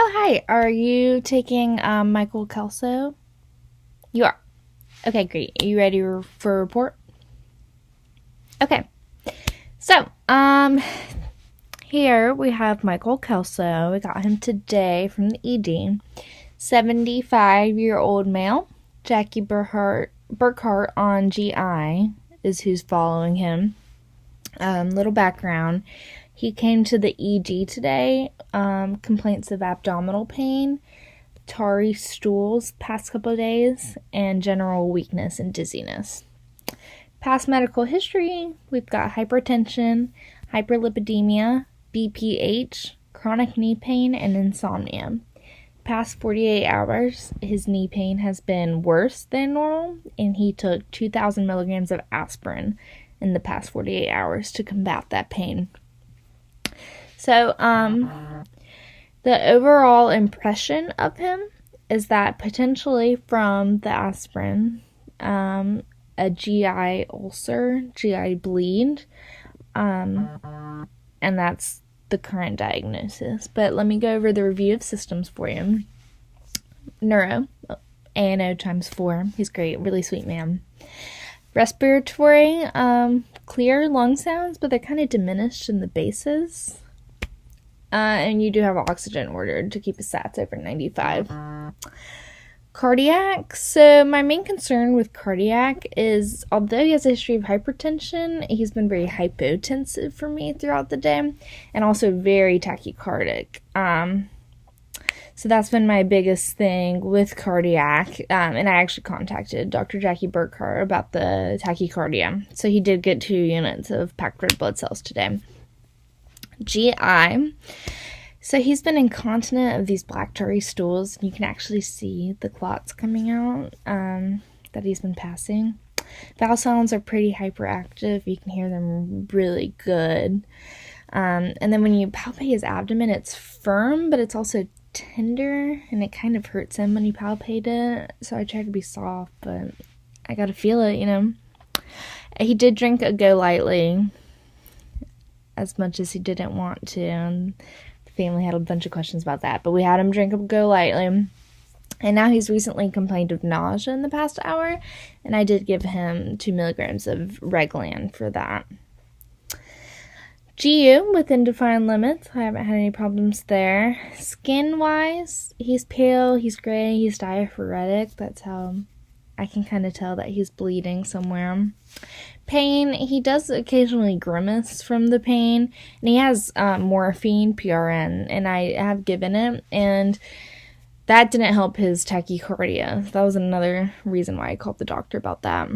Oh, hi. Are you taking Michael Kelso? You are. Okay, great. Are you ready for a report? Okay. So, here we have Michael Kelso. We got him today from the ED. 75-year-old male. Jackie Burkhart on GI is who's following him. Little background. He came to the ED today, complaints of abdominal pain, tarry stools past couple of days, and general weakness and dizziness. Past medical history, we've got hypertension, hyperlipidemia, BPH, chronic knee pain, and insomnia. Past 48 hours, his knee pain has been worse than normal, and he took 2,000 milligrams of aspirin in the past 48 hours to combat that pain. So, the overall impression of him is that potentially from the aspirin, a GI ulcer, GI bleed, and that's the current diagnosis. But let me go over the review of systems for you. Neuro, ANO times 4. He's great, really sweet man. Respiratory, clear lung sounds, but they're kind of diminished in the bases. And you do have oxygen ordered to keep his sats over 95. Cardiac. So my main concern with cardiac is, although he has a history of hypertension, he's been very hypotensive for me throughout the day, and also very tachycardic. So that's been my biggest thing with cardiac. And I actually contacted Dr. Jackie Burkhart about the tachycardia. So he did get 2 units of packed red blood cells today. GI. So he's been incontinent of these black tarry stools. You can actually see the clots coming out that he's been passing. Valve sounds are pretty hyperactive. You can hear them really good. And then when you palpate his abdomen, it's firm, but it's also tender, and it kind of hurts him when you palpate it. So I try to be soft, but I gotta feel it, you know. He did drink a Go Lightly as much as he didn't want to, and the family had a bunch of questions about that, but we had him drink a Go Lightly, and now he's recently complained of nausea in the past hour, and I did give him 2 milligrams of Reglan for that. GU within defined limits. I haven't had any problems there. Skin wise, he's pale, he's gray, he's diaphoretic. That's how I can kind of tell that he's bleeding somewhere. Pain, he does occasionally grimace from the pain, and he has morphine, PRN, and I have given it, and that didn't help his tachycardia. That was another reason why I called the doctor about that.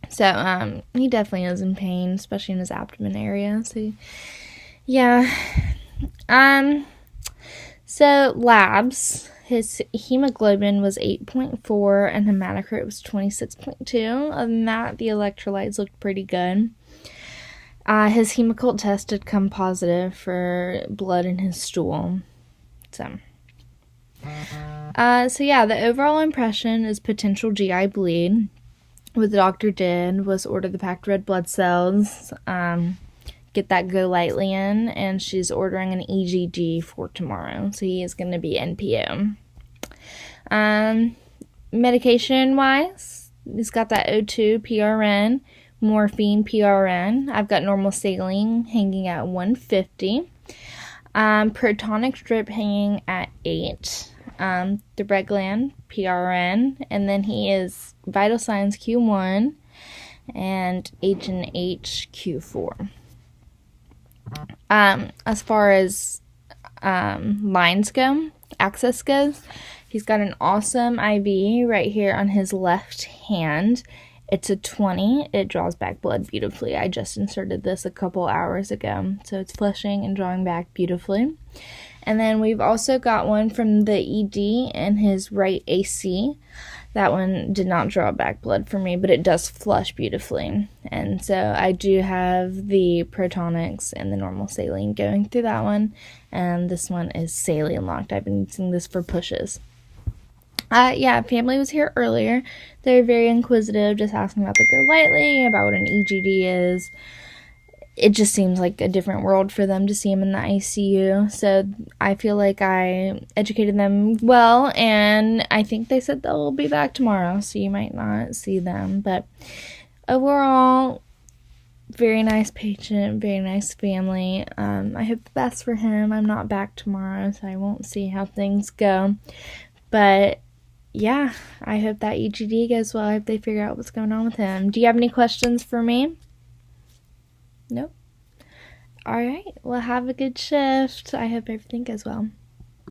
So, he definitely is in pain, especially in his abdomen area, so, yeah. So, labs. His hemoglobin was 8.4 and hematocrit was 26.2. Other than that, the electrolytes looked pretty good. His Hemoccult test did come positive for blood in his stool. So yeah, the overall impression is potential GI bleed. What the doctor did was order the packed red blood cells, get that Go Lightly in, and she's ordering an EGD for tomorrow, so he is going to be NPO. Medication wise, he's got that O2 PRN, morphine PRN. I've got normal saline hanging at 150, protonic strip hanging at 8, the Reglan PRN, and then he is vital signs Q1 and H&H Q4. As far as lines go, access goes, he's got an awesome IV right here on his left hand. It's a 20. It draws back blood beautifully. I just inserted this a couple hours ago, so it's flushing and drawing back beautifully. And then we've also got one from the ED in his right AC. That one did not draw back blood for me, but it does flush beautifully. And so I do have the protonics and the normal saline going through that one. And this one is saline locked. I've been using this for pushes. Yeah, family was here earlier. They were very inquisitive, just asking about the Go Lightly, about what an EGD is. it just seems like a different world for them to see him in the ICU. So I feel like I educated them well, and I think they said they'll be back tomorrow, so you might not see them. But overall, very nice patient, very nice family. I hope the best for him. I'm not back tomorrow, so I won't see how things go. But yeah, I hope that EGD goes well. I hope they figure out what's going on with him. Do you have any questions for me? Nope. All right. Well, have a good shift. I hope everything goes well.